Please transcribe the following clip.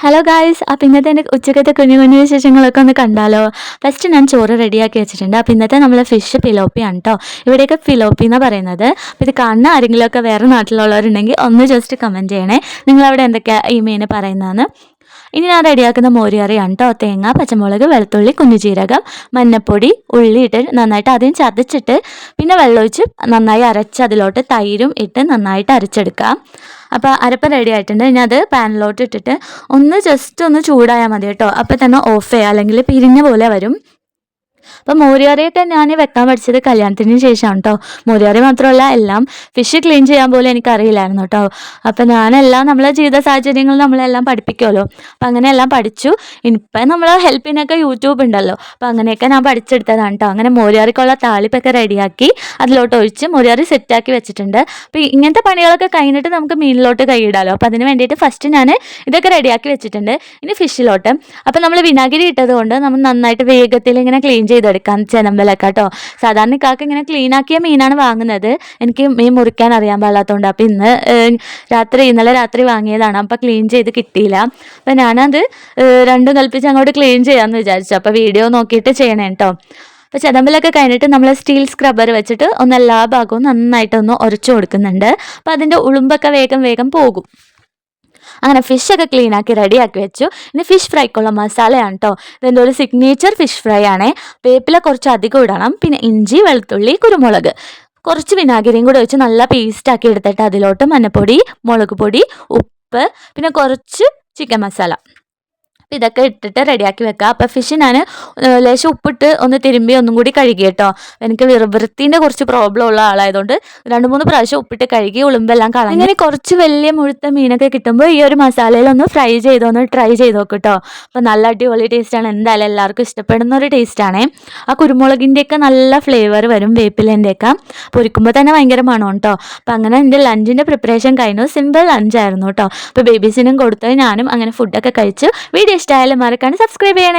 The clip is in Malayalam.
ഹലോ ഗായ്സ്, അപ്പോൾ ഇന്നത്തെ എൻ്റെ ഉച്ചക്കത്തെ കുഞ്ഞു കുഞ്ഞു വിശേഷങ്ങളൊക്കെ ഒന്ന് കണ്ടാലോ. ഫസ്റ്റ് ഞാൻ ചോറ് റെഡിയാക്കി വെച്ചിട്ടുണ്ട്. അപ്പോൾ ഇന്നത്തെ നമ്മൾ ഫിഷ് ഫിലോപ്പിയാണ് കേട്ടോ. ഇവിടെയൊക്കെ ഫിലോപ്പി എന്ന് പറയുന്നത്. അപ്പോൾ ഇത് കാണുന്ന ആരെങ്കിലുമൊക്കെ വേറെ നാട്ടിലുള്ളവരുണ്ടെങ്കിൽ ഒന്ന് ജസ്റ്റ് കമൻറ്റ് ചെയ്യണേ, നിങ്ങളവിടെ എന്തൊക്കെയാണ് ഈ മീൻ പറയുന്നതെന്ന്. ഇനി ഞാൻ റെഡിയാക്കുന്ന മോരുകറിയാണ് കേട്ടോ. തേങ്ങ, പച്ചമുളക്, വെളുത്തുള്ളി, കുഞ്ഞുജീരകം, മഞ്ഞൾപ്പൊടി, ഉള്ളി ഇട്ട് നന്നായിട്ട് ആദ്യം ചതച്ചിട്ട് പിന്നെ വെള്ളമൊഴിച്ച് നന്നായി അരച്ച് അതിലോട്ട് തൈരും ഇട്ട് നന്നായിട്ട് അരച്ചെടുക്കുക. അപ്പോൾ അരപ്പ് റെഡി ആയിട്ടുണ്ട്. ഇനി അത് പാനിലോട്ട് ഇട്ടിട്ട് ജസ്റ്റ് ഒന്ന് ചൂടായാൽ മതി കേട്ടോ. അപ്പോൾ തന്നെ ഓഫ് ചെയ്യുക, അല്ലെങ്കിൽ പിരിഞ്ഞ പോലെ വരും. അപ്പോൾ മോരുകറിയൊക്കെ ഞാൻ വെക്കാൻ പഠിച്ചത് കല്യാണത്തിന് ശേഷമാണ് കേട്ടോ. മോരുകറി മാത്രമല്ല, എല്ലാം ഫിഷ് ക്ലീൻ ചെയ്യാൻ പോലും എനിക്കറിയില്ലായിരുന്നു കേട്ടോ. അപ്പോൾ ഞാനെല്ലാം നമ്മളെ ജീവിത സാഹചര്യങ്ങൾ നമ്മളെല്ലാം പഠിപ്പിക്കുമല്ലോ. അപ്പോൾ അങ്ങനെയെല്ലാം പഠിച്ചു. ഇപ്പം നമ്മൾ ഹെൽപ്പിനൊക്കെ യൂട്യൂബ് ഉണ്ടല്ലോ, അപ്പോൾ അങ്ങനെയൊക്കെ ഞാൻ പഠിച്ചെടുത്തതാണ് കേട്ടോ. അങ്ങനെ മോരുകറിക്കുള്ള താളിപ്പൊക്കെ റെഡിയാക്കി അതിലോട്ട് ഒഴിച്ച് മോരുകറി സെറ്റാക്കി വെച്ചിട്ടുണ്ട്. അപ്പോൾ ഇങ്ങനത്തെ പണികളൊക്കെ കഴിഞ്ഞിട്ട് നമുക്ക് മീനിലോട്ട് കൈയിടാമല്ലോ. അപ്പോൾ അതിന് വേണ്ടിയിട്ട് ഫസ്റ്റ് ഞാൻ ഇതൊക്കെ റെഡിയാക്കി വെച്ചിട്ടുണ്ട്. ഇനി ഫിഷിലോട്ട്. അപ്പോൾ നമ്മൾ വിനാഗിരി ഇട്ടത് കൊണ്ട് നമ്മൾ നന്നായിട്ട് വേഗത്തിൽ ഇങ്ങനെ ക്ലീൻ ചെയ്തെടുക്കാം ചെനമ്പലൊക്കെ കേട്ടോ. സാധാരണ കാക്ക ഇങ്ങനെ ക്ലീൻ ആക്കിയ മീനാണ് വാങ്ങുന്നത്. എനിക്ക് മീൻ മുറിക്കാൻ അറിയാൻ പാടില്ലാത്തതുകൊണ്ട്. അപ്പോൾ ഇന്നലെ രാത്രി വാങ്ങിയതാണ്. അപ്പോൾ ക്ലീൻ ചെയ്ത് കിട്ടിയില്ല. അപ്പോൾ ഞാനത് രണ്ടും കൽപ്പിച്ച് അങ്ങോട്ട് ക്ലീൻ ചെയ്യാമെന്ന് വിചാരിച്ചു. അപ്പോൾ വീഡിയോ നോക്കിയിട്ട് ചെയ്യണേ കേട്ടോ. അപ്പോൾ ചെതമ്പലൊക്കെ കഴിഞ്ഞിട്ട് നമ്മൾ സ്റ്റീൽ സ്ക്രബ്ബർ വെച്ചിട്ട് എല്ലാ ഭാഗവും നന്നായിട്ടൊന്ന് ഉരച്ചു കൊടുക്കുന്നുണ്ട്. അപ്പോൾ അതിൻ്റെ ഉളുമ്പൊക്കെ വേഗം പോകും. അങ്ങനെ ഫിഷൊക്കെ ക്ലീനാക്കി റെഡിയാക്കി വെച്ചു. ഇനി ഫിഷ് ഫ്രൈക്കുള്ള മസാലയാണ് കേട്ടോ. ഇതിൻ്റെ ഒരു സിഗ്നേച്ചർ ഫിഷ് ഫ്രൈ ആണേ. വേപ്പില കുറച്ച് അധികം ഇടണം. പിന്നെ ഇഞ്ചി, വെളുത്തുള്ളി, കുരുമുളക്, കുറച്ച് വിനാഗിരിയും കൂടെ വെച്ച് നല്ല പേസ്റ്റാക്കി എടുത്തിട്ട് അതിലോട്ട് മഞ്ഞൾപ്പൊടി, മുളക് പൊടി, ഉപ്പ്, പിന്നെ കുറച്ച് ചിക്കൻ മസാല, ഇതൊക്കെ ഇട്ടിട്ട് റെഡിയാക്കി വെക്കുക. അപ്പോൾ ഫിഷ് ഞാൻ ലേശം ഉപ്പിട്ട് ഒന്ന് തിരുമ്പി ഒന്നും കൂടി കഴുകി കേട്ടോ. എനിക്ക് വൃത്തിൻ്റെ കുറച്ച് പ്രോബ്ലം ഉള്ള ആളായതുകൊണ്ട് 2-3 പ്രാവശ്യം ഉപ്പിട്ട് കഴുകി ഉളുമ്പെല്ലാം കളഞ്ഞു. ഇങ്ങനെ കുറച്ച് വലിയ മുഴുത്ത മീനൊക്കെ കിട്ടുമ്പോൾ ഈ ഒരു മസാലയിൽ ഒന്ന് ഫ്രൈ ചെയ്തൊന്ന് ട്രൈ ചെയ്ത് നോക്കും കേട്ടോ. അപ്പോൾ നല്ല അടിപൊളി ടേസ്റ്റാണ്. എന്തായാലും എല്ലാവർക്കും ഇഷ്ടപ്പെടുന്ന ഒരു ടേസ്റ്റാണേ. ആ കുരുമുളകിൻ്റെയൊക്കെ നല്ല ഫ്ലേവർ വരും, വേപ്പിലേൻ്റെയൊക്കെ. പൊരിക്കുമ്പോൾ തന്നെ ഭയങ്കര മണമാണ് കേട്ടോ. അപ്പോൾ അങ്ങനെ എൻ്റെ ലഞ്ചിൻ്റെ പ്രിപ്പറേഷൻ കഴിഞ്ഞു. സിമ്പിൾ ലഞ്ചായിരുന്നു കേട്ടോ. അപ്പോൾ ബേബീസിനും കൊടുത്ത് ഞാനും അങ്ങനെ ഫുഡൊക്കെ കഴിച്ചു. വീഡിയോ ഇഷ്ടമായാലും മറക്കാണ്ട് സബ്സ്ക്രൈബ് ചെയ്യണേ.